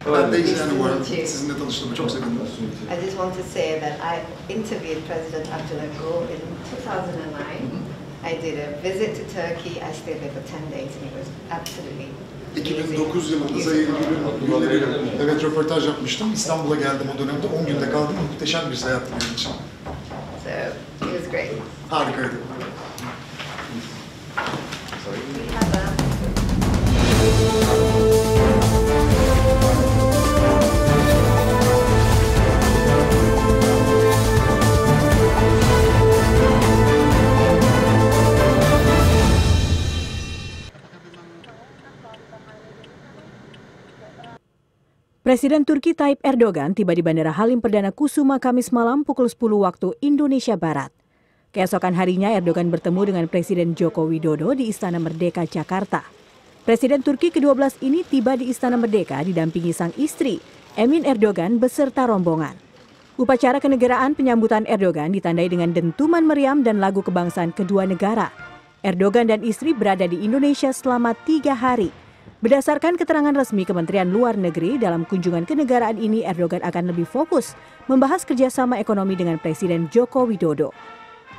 Ben de izleyenim bu arada. Nice to meet you. Sizinle tanıştığıma çok sevindim. I just want to say that I interviewed President Abdullah Gül in 2009. I did a visit to Turkey. I stayed there for 10 days and it was absolutely 2009 yılında Sayın Gül'ün evet röportaj yapmıştım. İstanbul'a geldim o dönemde. 10 günde kaldım. Muhteşem bir seyahatti benim için. So it was great. Harikaydı. We have a Presiden Turki Tayyip Erdogan tiba di Bandara Halim Perdana Kusuma Kamis malam pukul 10 waktu Indonesia Barat. Keesokan harinya Erdogan bertemu dengan Presiden Joko Widodo di Istana Merdeka, Jakarta. Presiden Turki ke-12 ini tiba di Istana Merdeka didampingi sang istri, Emin Erdogan beserta rombongan. Upacara kenegaraan penyambutan Erdogan ditandai dengan dentuman meriam dan lagu kebangsaan kedua negara. Erdogan dan istri berada di Indonesia selama 3 hari. Berdasarkan keterangan resmi Kementerian Luar Negeri, dalam kunjungan kenegaraan ini Erdogan akan lebih fokus membahas kerjasama ekonomi dengan Presiden Joko Widodo.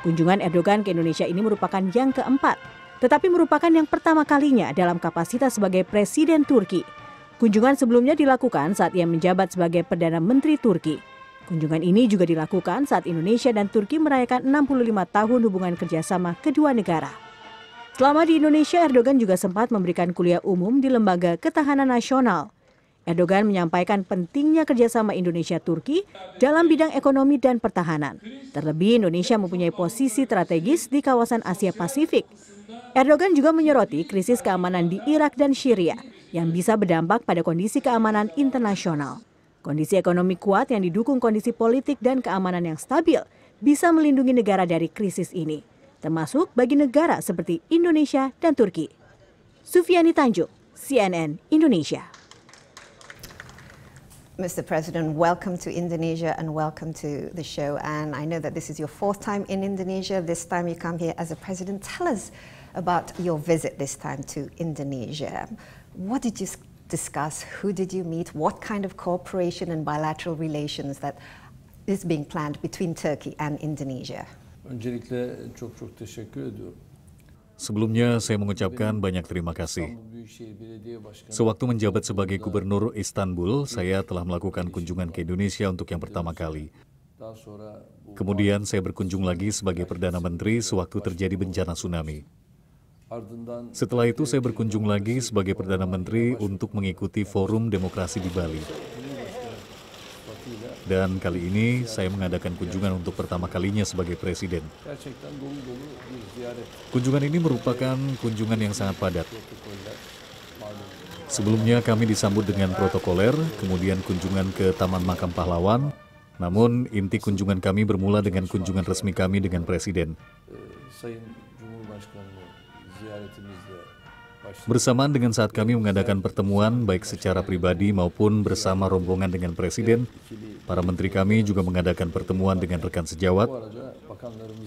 Kunjungan Erdogan ke Indonesia ini merupakan yang keempat, tetapi merupakan yang pertama kalinya dalam kapasitas sebagai Presiden Turki. Kunjungan sebelumnya dilakukan saat ia menjabat sebagai Perdana Menteri Turki. Kunjungan ini juga dilakukan saat Indonesia dan Turki merayakan 65 tahun hubungan kerjasama kedua negara. Selama di Indonesia, Erdogan juga sempat memberikan kuliah umum di Lembaga Ketahanan Nasional. Erdogan menyampaikan pentingnya kerjasama Indonesia-Turki dalam bidang ekonomi dan pertahanan. Terlebih, Indonesia mempunyai posisi strategis di kawasan Asia Pasifik. Erdogan juga menyoroti krisis keamanan di Irak dan Syria yang bisa berdampak pada kondisi keamanan internasional. Kondisi ekonomi kuat yang didukung kondisi politik dan keamanan yang stabil bisa melindungi negara dari krisis ini, termasuk bagi negara seperti Indonesia dan Turki. Sufiani Tanjung, CNN Indonesia. Mr. President, welcome to Indonesia and welcome to the show. And I know that this is your 4th time in Indonesia. This time you come here as a president. Tell us about your visit this time to Indonesia. What did you discuss? Who did you meet? What kind of cooperation and bilateral relations that is being planned between Turkey and Indonesia? Öncelikle çok teşekkür ediyorum. Sebelumnya saya mengucapkan banyak terima kasih. Sewaktu menjabat sebagai Gubernur Istanbul, saya telah melakukan kunjungan ke Indonesia untuk yang pertama kali. Kemudian saya berkunjung lagi sebagai Perdana Menteri sewaktu terjadi bencana tsunami. Setelah itu saya berkunjung lagi sebagai Perdana Menteri untuk mengikuti Forum Demokrasi di Bali. Dan kali ini saya mengadakan kunjungan untuk pertama kalinya sebagai Presiden. Kunjungan ini merupakan kunjungan yang sangat padat. Sebelumnya kami disambut dengan protokoler, kemudian kunjungan ke Taman Makam Pahlawan. Namun inti kunjungan kami bermula dengan kunjungan resmi kami dengan Presiden. Bersamaan dengan saat kami mengadakan pertemuan baik secara pribadi maupun bersama rombongan dengan Presiden, para menteri kami juga mengadakan pertemuan dengan rekan sejawat.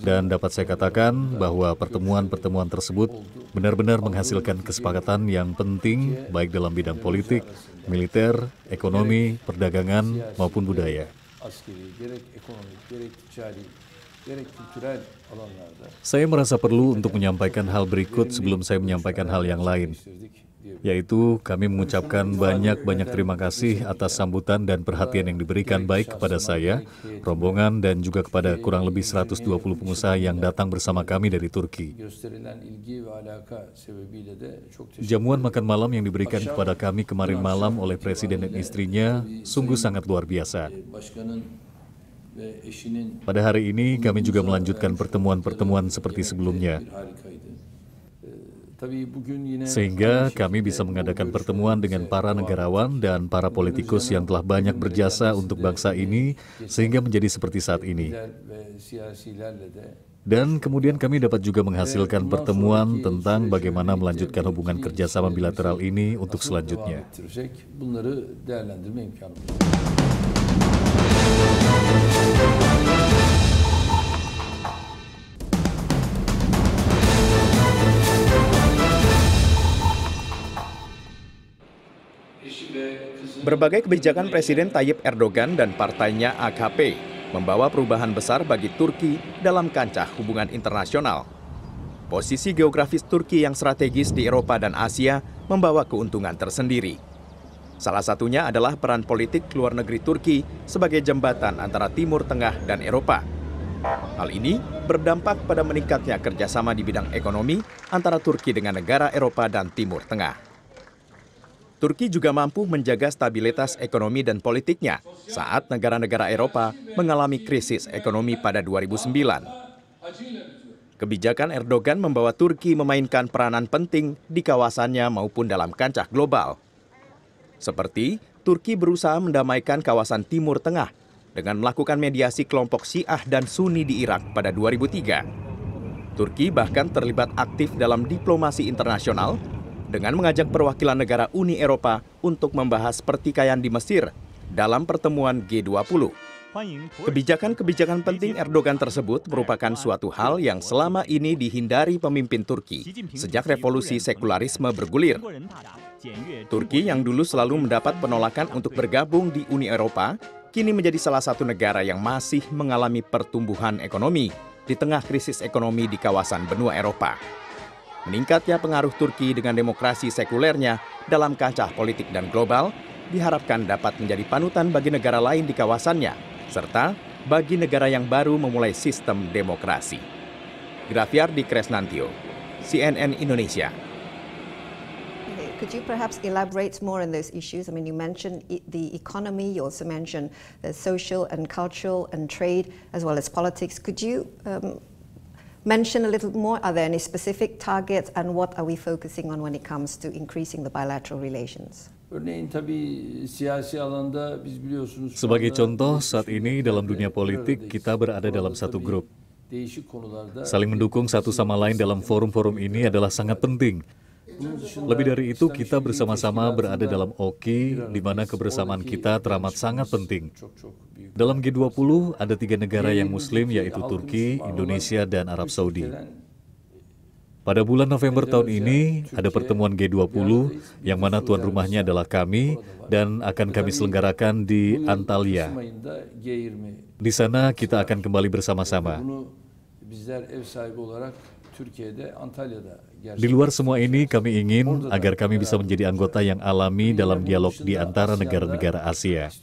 Dan dapat saya katakan bahwa pertemuan-pertemuan tersebut benar-benar menghasilkan kesepakatan yang penting baik dalam bidang politik, militer, ekonomi, perdagangan maupun budaya. Saya merasa perlu untuk menyampaikan hal berikut sebelum saya menyampaikan hal yang lain, yaitu kami mengucapkan banyak-banyak terima kasih atas sambutan dan perhatian yang diberikan baik kepada saya, rombongan dan juga kepada kurang lebih 120 pengusaha yang datang bersama kami dari Turki. Jamuan makan malam yang diberikan kepada kami kemarin malam oleh Presiden dan istrinya sungguh sangat luar biasa. Pada hari ini kami juga melanjutkan pertemuan-pertemuan seperti sebelumnya. Sehingga kami bisa mengadakan pertemuan dengan para negarawan dan para politikus yang telah banyak berjasa untuk bangsa ini sehingga menjadi seperti saat ini. Dan kemudian kami dapat juga menghasilkan pertemuan tentang bagaimana melanjutkan hubungan kerjasama bilateral ini untuk selanjutnya. Berbagai kebijakan Presiden Tayyip Erdogan dan partainya AKP membawa perubahan besar bagi Turki dalam kancah hubungan internasional. Posisi geografis Turki yang strategis di Eropa dan Asia membawa keuntungan tersendiri. Salah satunya adalah peran politik luar negeri Turki sebagai jembatan antara Timur Tengah dan Eropa. Hal ini berdampak pada meningkatnya kerjasama di bidang ekonomi antara Turki dengan negara Eropa dan Timur Tengah. Turki juga mampu menjaga stabilitas ekonomi dan politiknya saat negara-negara Eropa mengalami krisis ekonomi pada 2009. Kebijakan Erdogan membawa Turki memainkan peranan penting di kawasannya maupun dalam kancah global. Seperti Turki berusaha mendamaikan kawasan Timur Tengah dengan melakukan mediasi kelompok Syiah dan Sunni di Irak pada 2003. Turki bahkan terlibat aktif dalam diplomasi internasional dengan mengajak perwakilan negara Uni Eropa untuk membahas pertikaian di Mesir dalam pertemuan G20. Kebijakan-kebijakan penting Erdogan tersebut merupakan suatu hal yang selama ini dihindari pemimpin Turki sejak revolusi sekularisme bergulir. Turki yang dulu selalu mendapat penolakan untuk bergabung di Uni Eropa, kini menjadi salah satu negara yang masih mengalami pertumbuhan ekonomi di tengah krisis ekonomi di kawasan benua Eropa. Meningkatnya pengaruh Turki dengan demokrasi sekulernya dalam kancah politik dan global diharapkan dapat menjadi panutan bagi negara lain di kawasannya, serta bagi negara yang baru memulai sistem demokrasi. Grafiardi Kresnantio, CNN Indonesia. Could you perhaps elaborate more on those issues? I mean, you mentioned the economy, you also mentioned the social and cultural and trade, as well as politics. Could you mention a little more? Are there any specific targets, and what are we focusing on when it comes to increasing the bilateral relations? Sebagai contoh, saat ini dalam dunia politik kita berada dalam satu grup. Saling mendukung satu sama lain dalam forum-forum ini adalah sangat penting. Lebih dari itu, kita bersama-sama berada dalam OKI, di mana kebersamaan kita teramat sangat penting. Dalam G20 ada 3 negara yang Muslim, yaitu Turki, Indonesia, dan Arab Saudi. Pada bulan November tahun ini ada pertemuan G20 yang mana tuan rumahnya adalah kami dan akan kami selenggarakan di Antalya. Di sana kita akan kembali bersama-sama. Di luar semua ini, kami ingin agar kami bisa menjadi anggota yang alami dalam dialog di antara negara-negara Asia.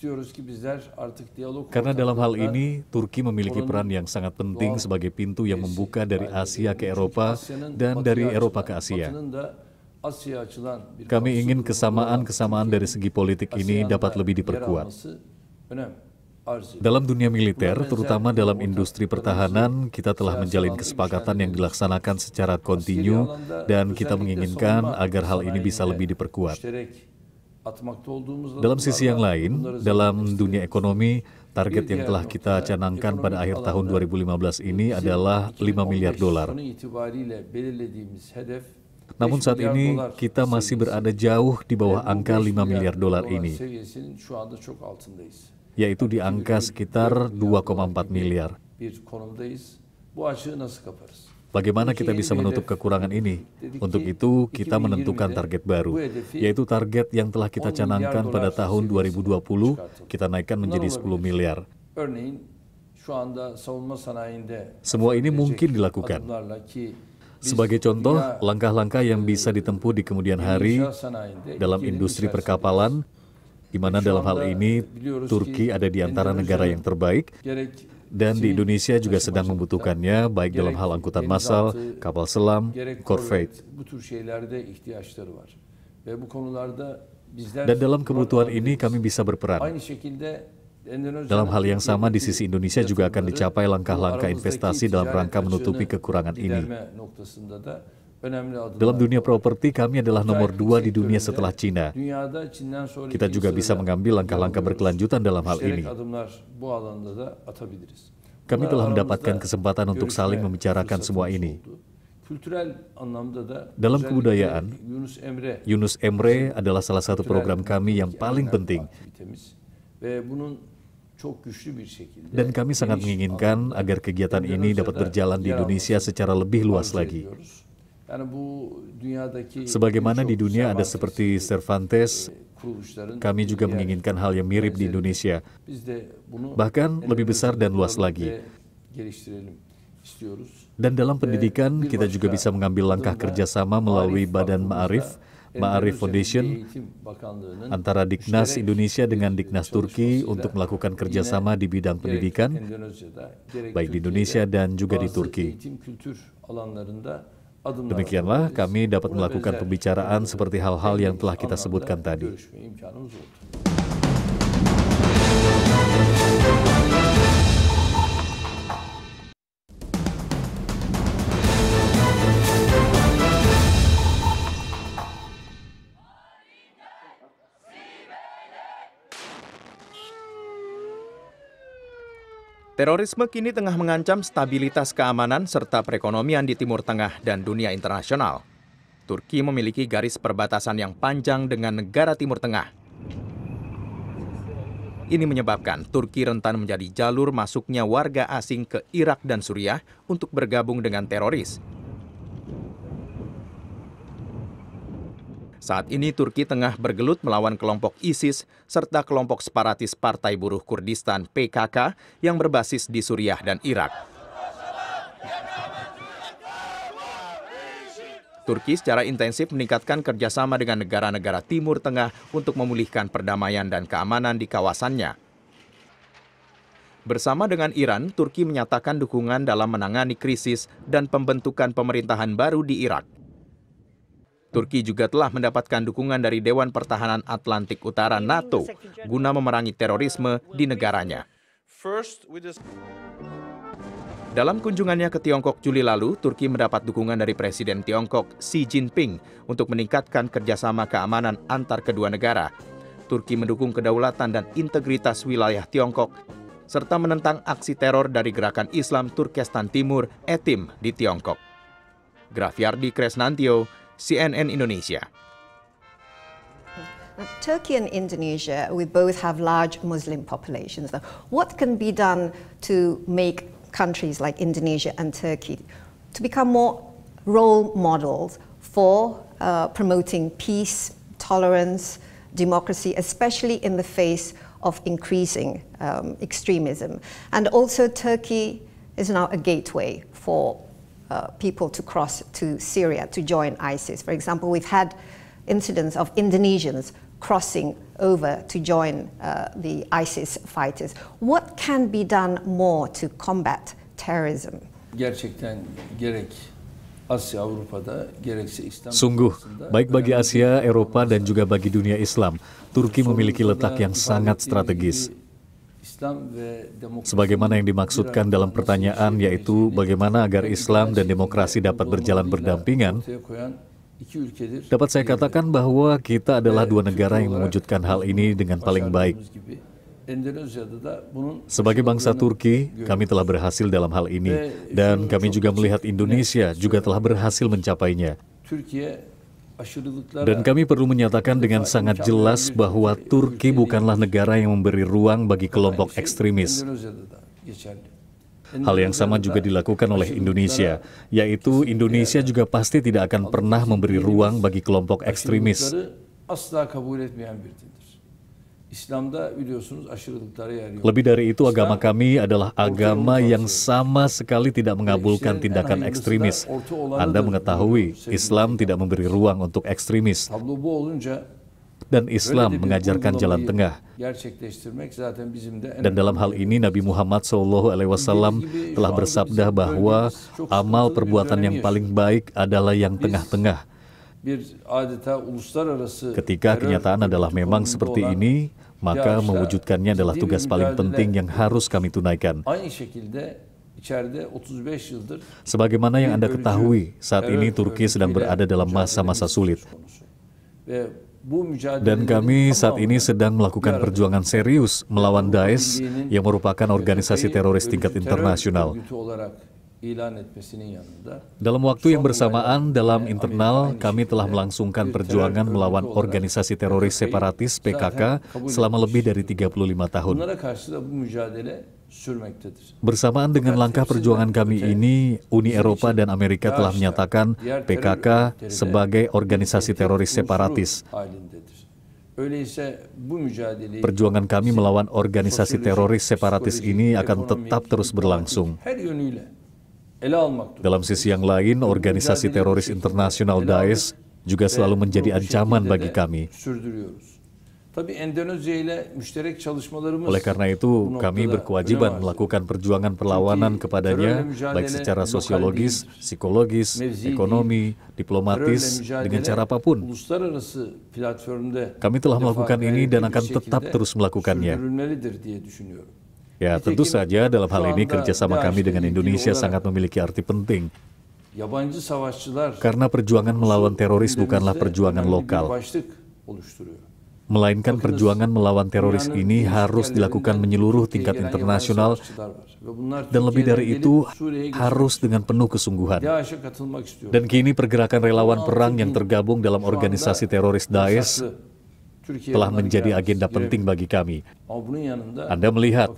Karena dalam hal ini, Turki memiliki peran yang sangat penting sebagai pintu yang membuka dari Asia ke Eropa dan dari Eropa ke Asia. Kami ingin kesamaan-kesamaan dari segi politik ini dapat lebih diperkuat. Dalam dunia militer, terutama dalam industri pertahanan, kita telah menjalin kesepakatan yang dilaksanakan secara kontinu dan kita menginginkan agar hal ini bisa lebih diperkuat. Dalam sisi yang lain, dalam dunia ekonomi, target yang telah kita canangkan pada akhir tahun 2015 ini adalah $5 miliar. Namun saat ini, kita masih berada jauh di bawah angka $5 miliar ini, yaitu di angka sekitar 2,4 miliar. Bagaimana kita bisa menutup kekurangan ini? Untuk itu, kita menentukan target baru, yaitu target yang telah kita canangkan pada tahun 2020, kita naikkan menjadi 10 miliar. Semua ini mungkin dilakukan. Sebagai contoh, langkah-langkah yang bisa ditempuh di kemudian hari dalam industri perkapalan, di mana dalam hal ini Turki ada di antara negara yang terbaik, dan di Indonesia juga sedang membutuhkannya, baik dalam hal angkutan massal, kapal selam, corvette. Dan dalam kebutuhan ini kami bisa berperan. Dalam hal yang sama, di sisi Indonesia juga akan dicapai langkah-langkah investasi dalam rangka menutupi kekurangan ini. Dalam dunia properti, kami adalah nomor 2 di dunia setelah Cina. Kita juga bisa mengambil langkah-langkah berkelanjutan dalam hal ini. Kami telah mendapatkan kesempatan untuk saling membicarakan semua ini. Dalam kebudayaan, Yunus Emre adalah salah satu program kami yang paling penting. Dan kami sangat menginginkan agar kegiatan ini dapat berjalan di Indonesia secara lebih luas lagi. Sebagaimana di dunia ada seperti Cervantes, kami juga menginginkan hal yang mirip di Indonesia, bahkan lebih besar dan luas lagi. Dan dalam pendidikan, kita juga bisa mengambil langkah kerjasama melalui Badan Ma'arif, Ma'arif Foundation, antara Diknas Indonesia dengan Diknas Turki untuk melakukan kerjasama di bidang pendidikan, baik di Indonesia dan juga di Turki. Demikianlah kami dapat melakukan pembicaraan seperti hal-hal yang telah kita sebutkan tadi. Terorisme kini tengah mengancam stabilitas keamanan serta perekonomian di Timur Tengah dan dunia internasional. Turki memiliki garis perbatasan yang panjang dengan negara Timur Tengah. Ini menyebabkan Turki rentan menjadi jalur masuknya warga asing ke Irak dan Suriah untuk bergabung dengan teroris. Saat ini Turki tengah bergelut melawan kelompok ISIS serta kelompok separatis Partai Buruh Kurdistan PKK yang berbasis di Suriah dan Irak. Turki secara intensif meningkatkan kerjasama dengan negara-negara Timur Tengah untuk memulihkan perdamaian dan keamanan di kawasannya. Bersama dengan Iran, Turki menyatakan dukungan dalam menangani krisis dan pembentukan pemerintahan baru di Irak. Turki juga telah mendapatkan dukungan dari Dewan Pertahanan Atlantik Utara NATO guna memerangi terorisme di negaranya. Dalam kunjungannya ke Tiongkok Juli lalu, Turki mendapat dukungan dari Presiden Tiongkok Xi Jinping untuk meningkatkan kerjasama keamanan antar kedua negara. Turki mendukung kedaulatan dan integritas wilayah Tiongkok, serta menentang aksi teror dari Gerakan Islam Turkestan Timur (ETIM) di Tiongkok. Grafiardi Kresnantio, CNN Indonesia. Turkey and Indonesia, we both have large Muslim populations. What can be done to make countries like Indonesia and Turkey to become more role models for promoting peace, tolerance, democracy, especially in the face of increasing extremism? And also Turkey is now a gateway for people to cross to Syria to join ISIS. For example, we've had incidents of Indonesians crossing over to join the ISIS fighters. What can be done more to combat terrorism? Gerçekten gerek Asya, Avrupa'da gerekse İslam. Sungguh, baik bagi Asia, Eropa, dan juga bagi dunia Islam, Turki memiliki letak yang sangat strategis. Sebagaimana yang dimaksudkan dalam pertanyaan, yaitu bagaimana agar Islam dan demokrasi dapat berjalan berdampingan, dapat saya katakan bahwa kita adalah dua negara yang mewujudkan hal ini dengan paling baik. Sebagai bangsa Turki, kami telah berhasil dalam hal ini, dan kami juga melihat Indonesia juga telah berhasil mencapainya. Dan kami perlu menyatakan dengan sangat jelas bahwa Turki bukanlah negara yang memberi ruang bagi kelompok ekstremis. Hal yang sama juga dilakukan oleh Indonesia, yaitu Indonesia juga pasti tidak akan pernah memberi ruang bagi kelompok ekstremis. Lebih dari itu, agama kami adalah agama yang sama sekali tidak mengabulkan tindakan ekstremis. Anda mengetahui, Islam tidak memberi ruang untuk ekstremis. Dan Islam mengajarkan jalan tengah. Dan dalam hal ini Nabi Muhammad SAW telah bersabda bahwa amal perbuatan yang paling baik adalah yang tengah-tengah. Ketika kenyataan adalah memang seperti ini, maka mewujudkannya adalah tugas paling penting yang harus kami tunaikan. Sebagaimana yang Anda ketahui, saat ini Turki sedang berada dalam masa-masa sulit. Dan kami saat ini sedang melakukan perjuangan serius melawan Daesh yang merupakan organisasi teroris tingkat internasional. Dalam waktu yang bersamaan, dalam internal, kami telah melangsungkan perjuangan melawan organisasi teroris separatis PKK selama lebih dari 35 tahun. sürmektedir. Bersamaan dengan langkah perjuangan kami ini, Uni Eropa dan Amerika telah menyatakan PKK sebagai organisasi teroris separatis. Perjuangan kami melawan organisasi teroris separatis ini akan tetap terus berlangsung. Dalam sisi yang lain, organisasi teroris internasional Daesh juga selalu menjadi ancaman bagi kami. Oleh karena itu, kami berkewajiban melakukan perjuangan perlawanan kepadanya, baik secara sosiologis, psikologis, ekonomi, diplomatis, dengan cara apapun. Kami telah melakukan ini dan akan tetap terus melakukannya. Ya, tentu saja dalam hal ini kerjasama kami dengan Indonesia sangat memiliki arti penting. Karena perjuangan melawan teroris bukanlah perjuangan lokal, melainkan perjuangan melawan teroris ini harus dilakukan menyeluruh tingkat internasional, dan lebih dari itu harus dengan penuh kesungguhan. Dan kini pergerakan relawan perang yang tergabung dalam organisasi teroris Daesh telah menjadi agenda penting bagi kami. Anda melihat,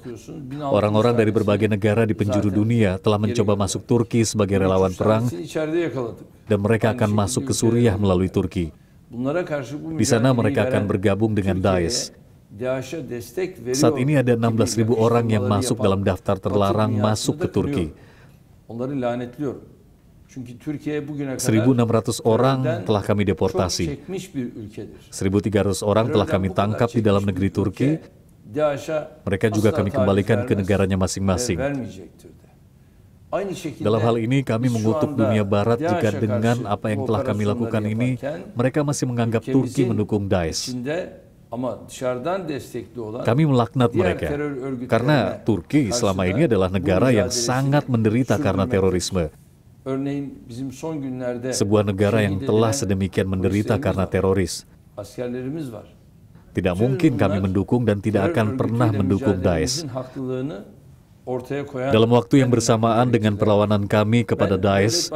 orang-orang dari berbagai negara di penjuru dunia telah mencoba masuk Turki sebagai relawan perang, dan mereka akan masuk ke Suriah melalui Turki. Di sana mereka akan bergabung dengan Daesh. Saat ini ada 16.000 orang yang masuk dalam daftar terlarang masuk ke Turki. 1.600 orang telah kami deportasi. 1.300 orang telah kami tangkap di dalam negeri Turki. Mereka juga kami kembalikan ke negaranya masing-masing. Dalam hal ini kami mengutuk dunia barat jika dengan apa yang telah kami lakukan ini, mereka masih menganggap Turki mendukung Daesh. Kami melaknat mereka, karena Turki selama ini adalah negara yang sangat menderita karena terorisme. Sebuah negara yang telah sedemikian menderita karena teroris. Tidak mungkin kami mendukung dan tidak akan pernah mendukung Daesh. Dalam waktu yang bersamaan dengan perlawanan kami kepada Daesh,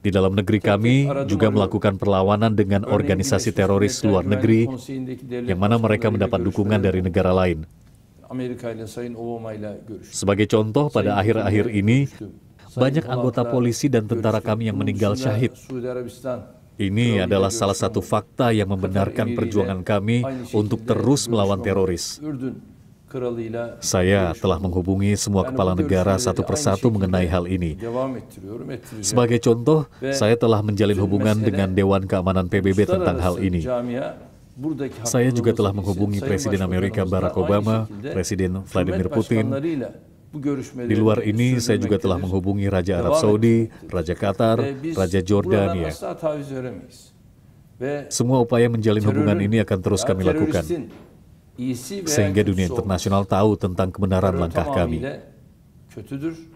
di dalam negeri kami juga melakukan perlawanan dengan organisasi teroris luar negeri, yang mana mereka mendapat dukungan dari negara lain. Sebagai contoh, pada akhir-akhir ini, banyak anggota polisi dan tentara kami yang meninggal syahid. Ini adalah salah satu fakta yang membenarkan perjuangan kami untuk terus melawan teroris. Saya telah menghubungi semua kepala negara satu persatu mengenai hal ini. Sebagai contoh, saya telah menjalin hubungan dengan Dewan Keamanan PBB tentang hal ini. Saya juga telah menghubungi Presiden Amerika Barack Obama, Presiden Vladimir Putin. Di luar ini, saya juga telah menghubungi Raja Arab Saudi, Raja Qatar, Raja Jordania. Semua upaya menjalin hubungan ini akan terus kami lakukan, sehingga dunia internasional tahu tentang kebenaran langkah kami.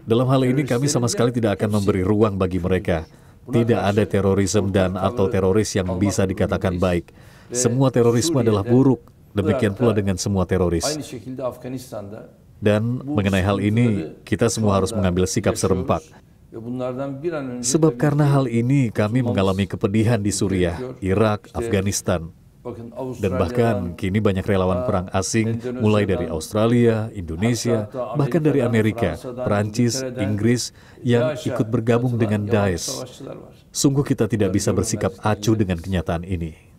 Dalam hal ini kami sama sekali tidak akan memberi ruang bagi mereka. Tidak ada terorisme dan atau teroris yang bisa dikatakan baik. Semua terorisme adalah buruk, demikian pula dengan semua teroris. Dan mengenai hal ini, kita semua harus mengambil sikap serempak. Sebab karena hal ini kami mengalami kepedihan di Suriah, Irak, Afghanistan. Dan bahkan kini banyak relawan perang asing, mulai dari Australia, Indonesia, bahkan dari Amerika, Perancis, Inggris, yang ikut bergabung dengan Daesh. Sungguh kita tidak bisa bersikap acuh dengan kenyataan ini.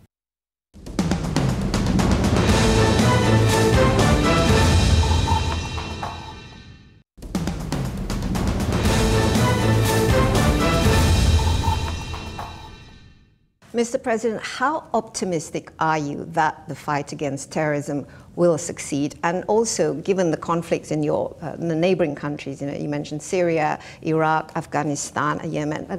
Mr. President, how optimistic are you that the fight against terrorism will succeed? And also, given the conflicts in your the neighboring countries, you mentioned Syria, Iraq, Afghanistan, Yemen,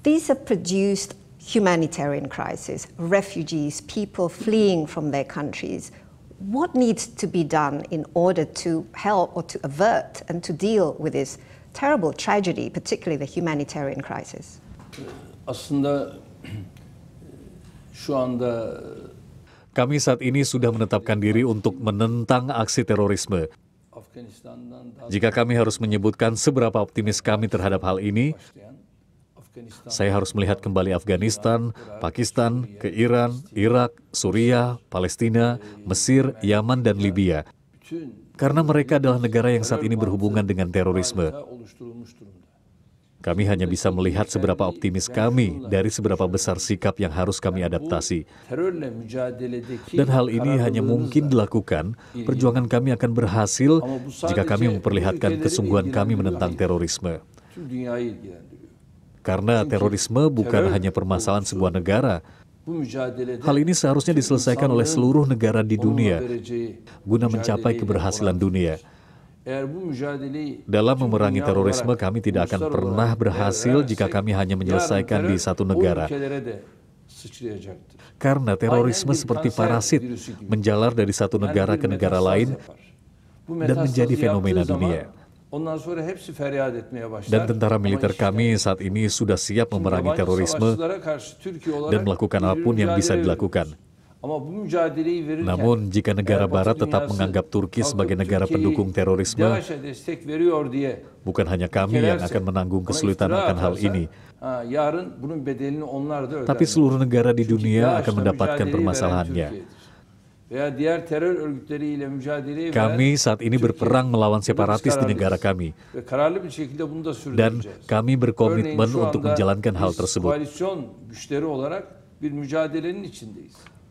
these have produced humanitarian crisis, refugees, people fleeing from their countries. What needs to be done in order to help or to avert and to deal with this terrible tragedy, particularly the humanitarian crisis? Kami saat ini sudah menetapkan diri untuk menentang aksi terorisme. Jika kami harus menyebutkan seberapa optimis kami terhadap hal ini, saya harus melihat kembali Afghanistan, Pakistan, ke Iran, Irak, Suriah, Palestina, Mesir, Yaman, dan Libya. karena mereka adalah negara yang saat ini berhubungan dengan terorisme. Kami hanya bisa melihat seberapa optimis kami dari seberapa besar sikap yang harus kami adaptasi. Dan hal ini hanya mungkin dilakukan, perjuangan kami akan berhasil jika kami memperlihatkan kesungguhan kami menentang terorisme. Karena terorisme bukan hanya permasalahan sebuah negara. Hal ini seharusnya diselesaikan oleh seluruh negara di dunia guna mencapai keberhasilan dunia. Dalam memerangi terorisme, kami tidak akan pernah berhasil jika kami hanya menyelesaikan di satu negara. Karena terorisme seperti parasit, menjalar dari satu negara ke negara lain dan menjadi fenomena dunia. Dan tentara militer kami saat ini sudah siap memerangi terorisme dan melakukan apapun yang bisa dilakukan. Namun, jika negara barat tetap menganggap Turki sebagai negara pendukung terorisme, bukan hanya kami yang akan menanggung kesulitan akan hal ini, tapi seluruh negara di dunia akan mendapatkan permasalahannya. Kami saat ini berperang melawan separatis di negara kami, dan kami berkomitmen untuk menjalankan hal tersebut.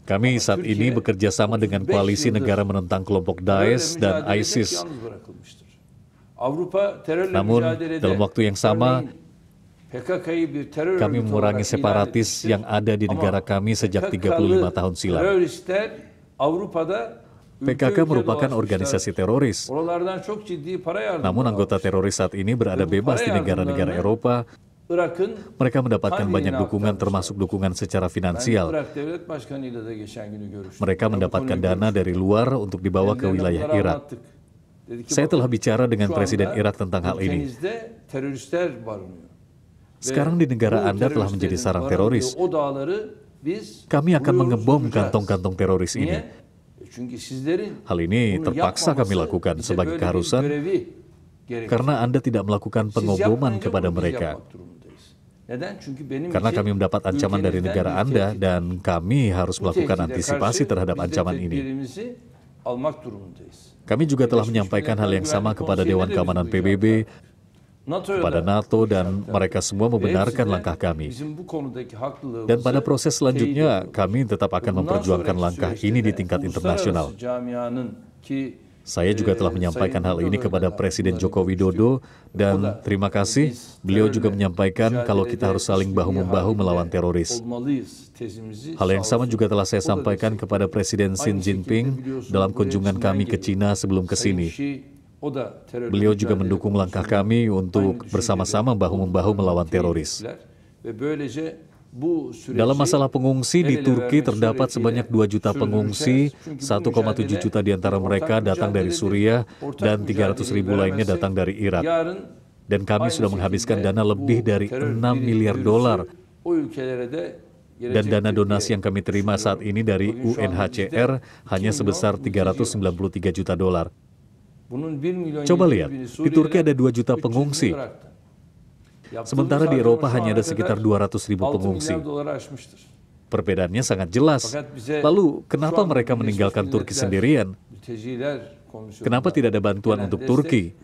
Kami saat ini bekerja sama dengan koalisi negara menentang kelompok Daesh dan ISIS. Namun, dalam waktu yang sama, kami memerangi separatis yang ada di negara kami sejak 35 tahun silam. PKK merupakan organisasi teroris. Namun anggota teroris saat ini berada bebas di negara-negara Eropa. Mereka mendapatkan banyak dukungan termasuk dukungan secara finansial. Mereka mendapatkan dana dari luar untuk dibawa ke wilayah Irak. Saya telah bicara dengan Presiden Irak tentang hal ini. Sekarang di negara Anda telah menjadi sarang teroris. Kami akan mengebom kantong-kantong teroris ini. Hal ini terpaksa kami lakukan sebagai keharusan karena Anda tidak melakukan pengoboman kepada mereka. Karena kami mendapat ancaman dari negara Anda dan kami harus melakukan antisipasi terhadap ancaman ini. Kami juga telah menyampaikan hal yang sama kepada Dewan Keamanan PBB, kepada NATO, dan mereka semua membenarkan langkah kami. Dan pada proses selanjutnya, kami tetap akan memperjuangkan langkah ini di tingkat internasional. Saya juga telah menyampaikan hal ini kepada Presiden Joko Widodo, dan terima kasih, beliau juga menyampaikan kalau kita harus saling bahu-membahu melawan teroris. Hal yang sama juga telah saya sampaikan kepada Presiden Xi Jinping dalam kunjungan kami ke Cina sebelum ke sini. Beliau juga mendukung langkah kami untuk bersama-sama bahu-membahu melawan teroris. Dalam masalah pengungsi di Turki terdapat sebanyak 2 juta pengungsi, 1,7 juta di antara mereka datang dari Suriah dan 300.000 lainnya datang dari Irak. Dan kami sudah menghabiskan dana lebih dari 6 miliar dolar. Dan dana donasi yang kami terima saat ini dari UNHCR hanya sebesar 393 juta dolar. Coba lihat, di Turki ada 2 juta pengungsi. Sementara di Eropa hanya ada sekitar 200.000 pengungsi. Perbedaannya sangat jelas. Lalu, kenapa mereka meninggalkan Turki sendirian? Kenapa tidak ada bantuan untuk Turki?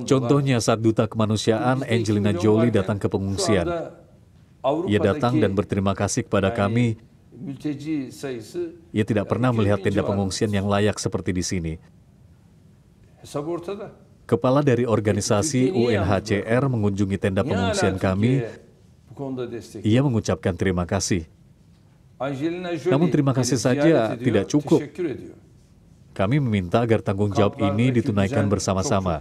Contohnya saat Duta Kemanusiaan Angelina Jolie datang ke pengungsian. Ia datang dan berterima kasih kepada kami. Ia tidak pernah melihat tenda pengungsian yang layak seperti di sini. Kepala dari organisasi UNHCR mengunjungi tenda pengungsian kami. Ia mengucapkan terima kasih. Namun terima kasih saja tidak cukup. Kami meminta agar tanggung jawab ini ditunaikan bersama-sama.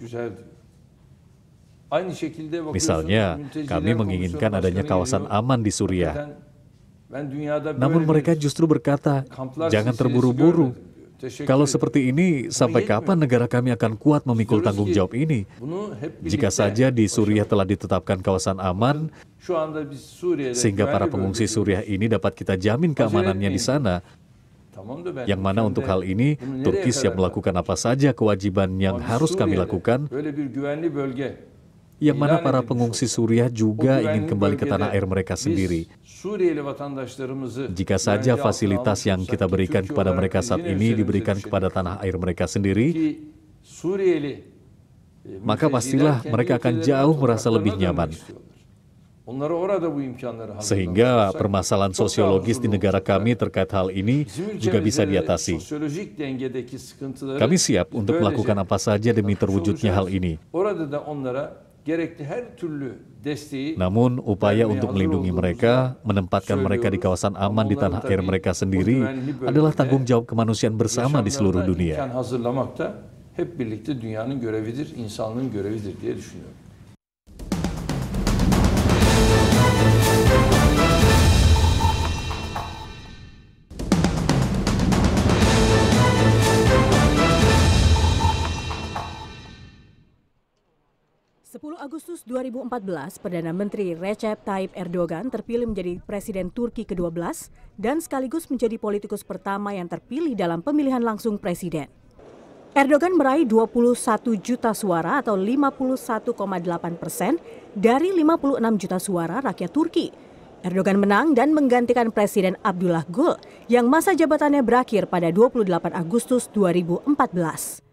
Misalnya, kami menginginkan adanya kawasan aman di Suriah. Namun mereka justru berkata, jangan terburu-buru. Kalau seperti ini, sampai kapan negara kami akan kuat memikul tanggung jawab ini? Jika saja di Suriah telah ditetapkan kawasan aman, sehingga para pengungsi Suriah ini dapat kita jamin keamanannya di sana, yang mana untuk hal ini, Turki siap melakukan apa saja kewajiban yang harus kami lakukan, yang mana para pengungsi Suriah juga ingin kembali ke tanah air mereka sendiri. Jika saja fasilitas yang kita berikan kepada mereka saat ini diberikan kepada tanah air mereka sendiri, maka pastilah mereka akan jauh merasa lebih nyaman. Sehingga permasalahan sosiologis di negara kami terkait hal ini juga bisa diatasi. Kami siap untuk melakukan apa saja demi terwujudnya hal ini. Namun, upaya untuk melindungi mereka, menempatkan mereka di kawasan aman di tanah air mereka sendiri adalah tanggung jawab kemanusiaan bersama di seluruh dunia. Hep birlikte dünyanın görevidir, insanlığın görevidir diye düşünüyorum. Agustus 2014, Perdana Menteri Recep Tayyip Erdogan terpilih menjadi Presiden Turki ke-12 dan sekaligus menjadi politikus pertama yang terpilih dalam pemilihan langsung presiden. Erdogan meraih 21 juta suara atau 51,8% dari 56 juta suara rakyat Turki. Erdogan menang dan menggantikan Presiden Abdullah Gül yang masa jabatannya berakhir pada 28 Agustus 2014.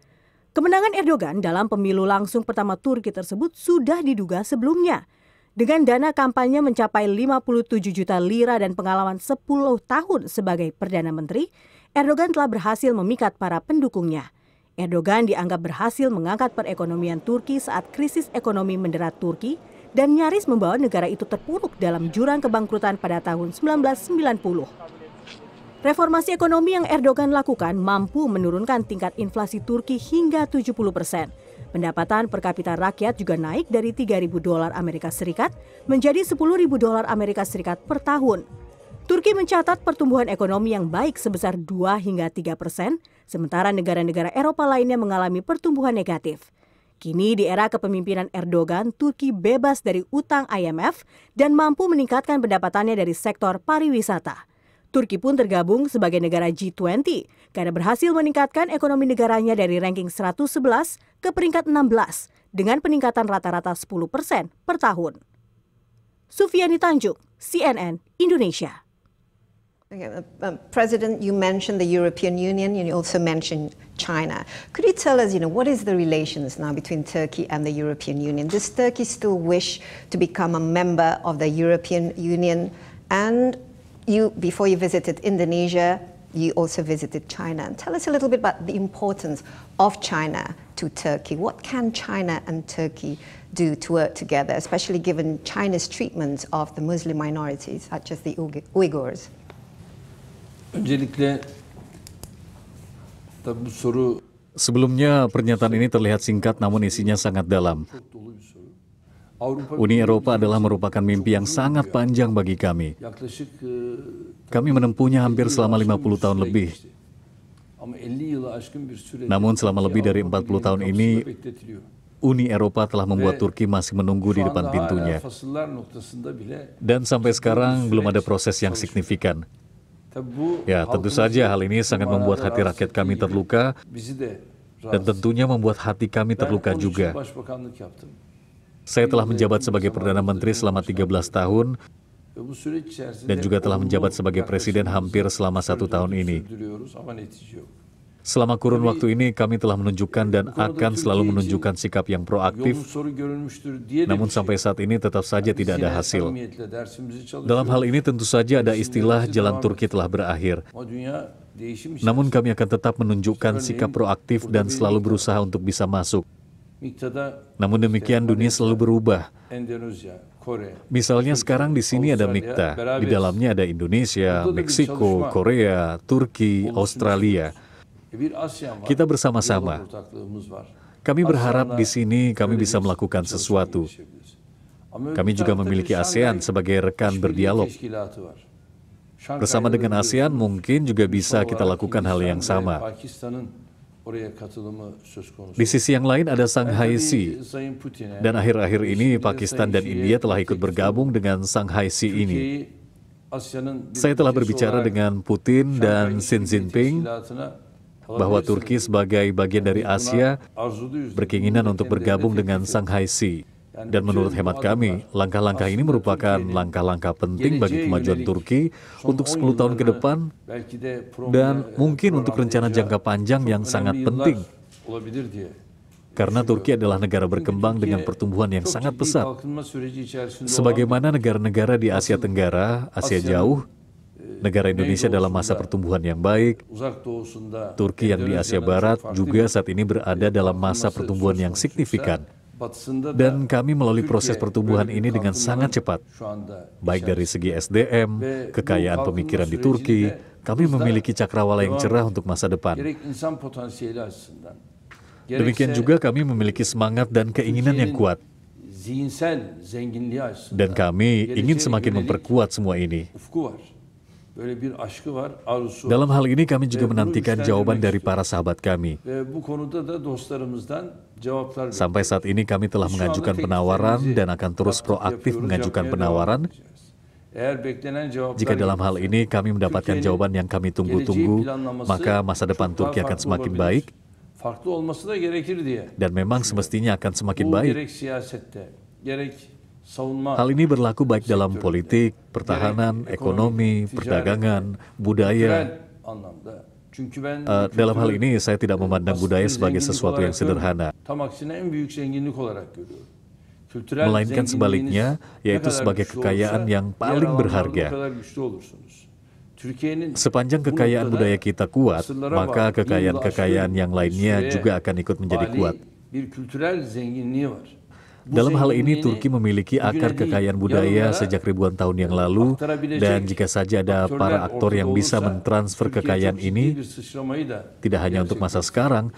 Kemenangan Erdogan dalam pemilu langsung pertama Turki tersebut sudah diduga sebelumnya. Dengan dana kampanye mencapai 57 juta lira dan pengalaman 10 tahun sebagai Perdana Menteri, Erdogan telah berhasil memikat para pendukungnya. Erdogan dianggap berhasil mengangkat perekonomian Turki saat krisis ekonomi mendera Turki dan nyaris membawa negara itu terpuruk dalam jurang kebangkrutan pada tahun 1990. Reformasi ekonomi yang Erdogan lakukan mampu menurunkan tingkat inflasi Turki hingga 70%. Pendapatan per kapita rakyat juga naik dari $3.000 Amerika Serikat menjadi $10.000 Amerika Serikat per tahun. Turki mencatat pertumbuhan ekonomi yang baik sebesar 2 hingga 3%, sementara negara-negara Eropa lainnya mengalami pertumbuhan negatif. Kini di era kepemimpinan Erdogan, Turki bebas dari utang IMF dan mampu meningkatkan pendapatannya dari sektor pariwisata. Turki pun tergabung sebagai negara G20 karena berhasil meningkatkan ekonomi negaranya dari ranking 111 ke peringkat 16 dengan peningkatan rata-rata 10% per tahun. Sufiani Tanjung, CNN Indonesia. President, you mentioned the European Union and you also mentioned China. Could you tell us, what is the relations now between Turkey and the European Union? Does Turkey still wish to become a member of the European Union? And before you visited Indonesia, you also visited China. And tell us a little bit about the importance of China to Turkey. What can China and Turkey do to work together, especially given China's treatment of the Muslim minorities, such as the Uyghurs? Öncelikle tabii bu soru Sebelumnya, pernyataan ini terlihat singkat namun isinya sangat dalam. Uni Eropa adalah merupakan mimpi yang sangat panjang bagi kami. Kami menempuhnya hampir selama 50 tahun lebih. Namun selama lebih dari 40 tahun ini, Uni Eropa telah membuat Turki masih menunggu di depan pintunya. Dan sampai sekarang belum ada proses yang signifikan. Ya, tentu saja hal ini sangat membuat hati rakyat kami terluka dan tentunya membuat hati kami terluka juga. Saya telah menjabat sebagai Perdana Menteri selama 13 tahun dan juga telah menjabat sebagai Presiden hampir selama 1 tahun ini. Selama kurun waktu ini kami telah menunjukkan dan akan selalu menunjukkan sikap yang proaktif, namun sampai saat ini tetap saja tidak ada hasil. Dalam hal ini tentu saja ada istilah jalan Turki telah berakhir. Namun kami akan tetap menunjukkan sikap proaktif dan selalu berusaha untuk bisa masuk. Namun demikian dunia selalu berubah. Misalnya sekarang di sini ada MIKTA, di dalamnya ada Indonesia, Meksiko, Korea, Turki, Australia. Kita bersama-sama. Kami berharap di sini kami bisa melakukan sesuatu. Kami juga memiliki ASEAN sebagai rekan berdialog. Bersama dengan ASEAN mungkin juga bisa kita lakukan hal yang sama. Di sisi yang lain ada Shanghai Sea. Dan akhir-akhir ini Pakistan dan India telah ikut bergabung dengan Shanghai Sea ini. Saya telah berbicara dengan Putin dan Xi Jinping bahwa Turki sebagai bagian dari Asia berkeinginan untuk bergabung dengan Shanghai Sea. Dan menurut hemat kami, langkah-langkah ini merupakan langkah-langkah penting bagi kemajuan Turki untuk 10 tahun ke depan dan mungkin untuk rencana jangka panjang yang sangat penting. Karena Turki adalah negara berkembang dengan pertumbuhan yang sangat pesat. Sebagaimana negara-negara di Asia Tenggara, Asia Jauh, negara Indonesia dalam masa pertumbuhan yang baik, Turki yang di Asia Barat juga saat ini berada dalam masa pertumbuhan yang signifikan. Dan kami melalui proses pertumbuhan ini dengan sangat cepat. Baik dari segi SDM, kekayaan pemikiran di Turki, kami memiliki cakrawala yang cerah untuk masa depan. Demikian juga kami memiliki semangat dan keinginan yang kuat. Dan kami ingin semakin memperkuat semua ini. Dalam hal ini kami juga menantikan jawaban dari para sahabat kami. Sampai saat ini kami telah mengajukan penawaran dan akan terus proaktif mengajukan penawaran. Jika dalam hal ini kami mendapatkan jawaban yang kami tunggu-tunggu, maka masa depan Turki akan semakin baik. Dan memang semestinya akan semakin baik. Hal ini berlaku baik dalam politik, pertahanan, ekonomi, perdagangan, budaya. Dalam hal ini saya tidak memandang budaya sebagai sesuatu yang sederhana. Melainkan sebaliknya, yaitu sebagai kekayaan yang paling berharga. Sepanjang kekayaan budaya kita kuat, maka kekayaan-kekayaan yang lainnya juga akan ikut menjadi kuat. Dalam hal ini, Turki memiliki akar kekayaan budaya sejak ribuan tahun yang lalu, dan jika saja ada para aktor yang bisa mentransfer kekayaan ini, tidak hanya untuk masa sekarang,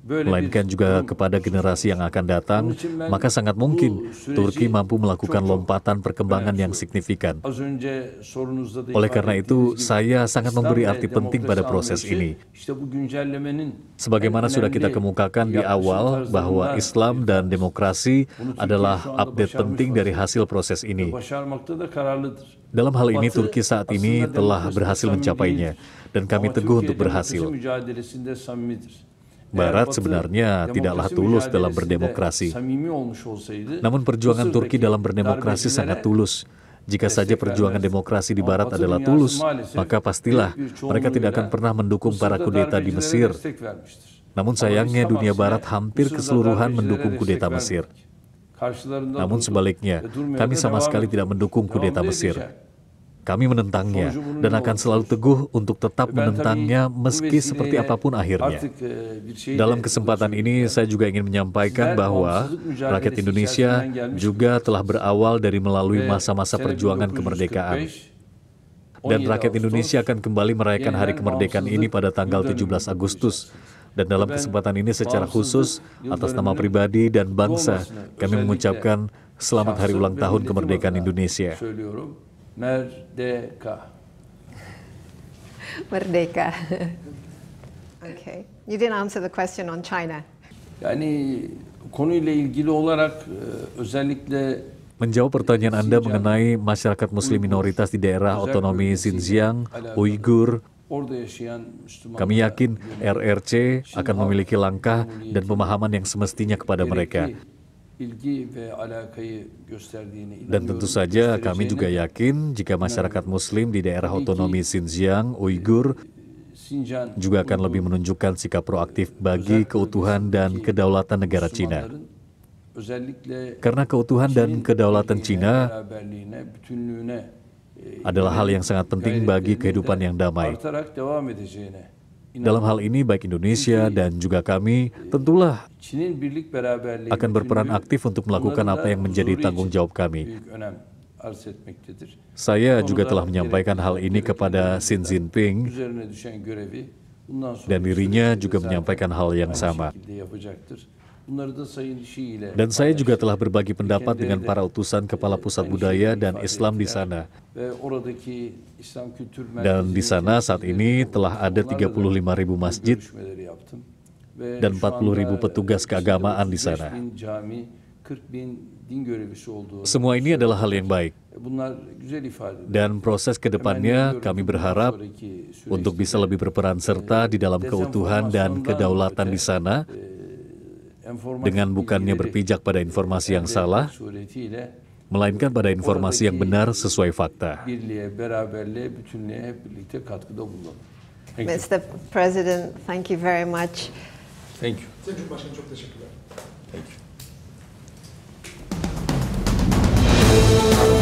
melainkan juga kepada generasi yang akan datang, maka sangat mungkin Turki mampu melakukan lompatan perkembangan yang signifikan. Oleh karena itu, saya sangat memberi arti penting pada proses ini. Sebagaimana sudah kita kemukakan di awal, bahwa Islam dan demokrasi adalah update penting dari hasil proses ini. Dalam hal ini, Turki saat ini telah berhasil mencapainya, dan kami teguh untuk berhasil. Barat sebenarnya tidaklah tulus dalam berdemokrasi. Namun perjuangan Turki dalam berdemokrasi sangat tulus. Jika saja perjuangan demokrasi di Barat adalah tulus, maka pastilah mereka tidak akan pernah mendukung para kudeta di Mesir. Namun sayangnya dunia Barat hampir keseluruhan mendukung kudeta Mesir. Namun sebaliknya, kami sama sekali tidak mendukung kudeta Mesir. Kami menentangnya dan akan selalu teguh untuk tetap menentangnya meski seperti apapun akhirnya. Dalam kesempatan ini saya juga ingin menyampaikan bahwa rakyat Indonesia juga telah berawal dari melalui masa-masa perjuangan kemerdekaan. Dan rakyat Indonesia akan kembali merayakan hari kemerdekaan ini pada tanggal 17 Agustus. Dan dalam kesempatan ini secara khusus, atas nama pribadi dan bangsa, kami mengucapkan selamat hari ulang tahun kemerdekaan Indonesia. Merdeka. Okay. You didn't answer the question on China. Yani konuyla ilgili olarak özellikle menjawab pertanyaan Anda mengenai masyarakat muslim minoritas di daerah otonomi Xinjiang, Uighur, kami yakin RRC akan memiliki langkah dan pemahaman yang semestinya kepada mereka. Dan tentu saja kami juga yakin jika masyarakat muslim di daerah otonomi Xinjiang, Uighur juga akan lebih menunjukkan sikap proaktif bagi keutuhan dan kedaulatan negara Cina. Karena keutuhan dan kedaulatan Cina adalah hal yang sangat penting bagi kehidupan yang damai. Dalam hal ini baik Indonesia dan juga kami tentulah akan berperan aktif untuk melakukan apa yang menjadi tanggung jawab kami. Saya juga telah menyampaikan hal ini kepada Xi Jinping dan dirinya juga menyampaikan hal yang sama. Dan saya juga telah berbagi pendapat dengan para utusan Kepala Pusat Budaya dan Islam di sana. Dan di sana saat ini telah ada 35.000 masjid dan 40.000 petugas keagamaan di sana. Semua ini adalah hal yang baik. Dan proses ke depannya kami berharap untuk bisa lebih berperan serta di dalam keutuhan dan kedaulatan di sana. dengan bukannya berpijak pada informasi yang salah, melainkan pada informasi yang benar sesuai fakta. Mr. President, thank you very much. Thank you. Sayın Cumhurbaşkanı çok teşekkürler. Thank you.